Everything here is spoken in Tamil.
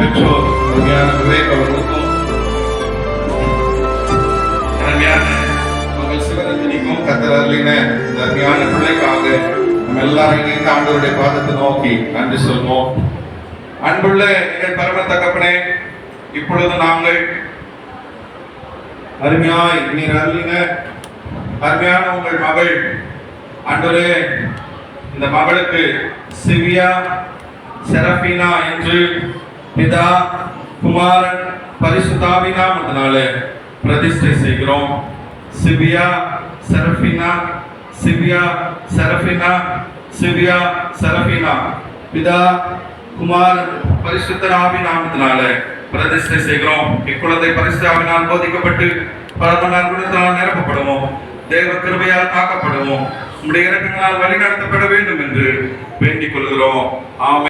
பெற்றோர் அருமையான விவேக் அவர்களுக்கும் அருமையான உங்கள் சிவரஞ்சனிக்கும் கர்த்தர் அருளின இந்த அருமையான பிள்ளைக்காக நம்ம எல்லாரும் இணைந்து ஆண்டவருடைய பாதத்தை நோக்கி நன்றி சொல்வோம். அன்புள்ள எங்கள் பரம தகப்பனே, இப்பொழுது நாங்கள் அருமையாய் நீர் அருளின அருமையான உங்கள் மகள் ஆண்டவரே, இந்த மகளுக்கு சிவியா செரபினா என்று பிதா குமாரன் பரிசுத்தாவின் நாமத்தினாலே பிரதிஷ்டை செய்கிறோம். சிவியா செரபினா, சிவியா செரபினா, சிவியா செரபினா பிதா குமாரன் பரிசுத்த ஆவியின் நாமத்தினாலே பிரதிஷ்டை செய்கிறோம். இக்குழந்தை பரிசுத்தாவினால் போதிக்கப்பட்டு பரமனார் குணத்தினால் நிரப்பப்படுவோம். தேவ கிருபையால் காக்கப்படுவோம். உம்முடைய இரக்கங்களால் வழி நடத்தப்பட வேண்டும் என்று வேண்டிக் கொள்கிறோம். ஆமென்.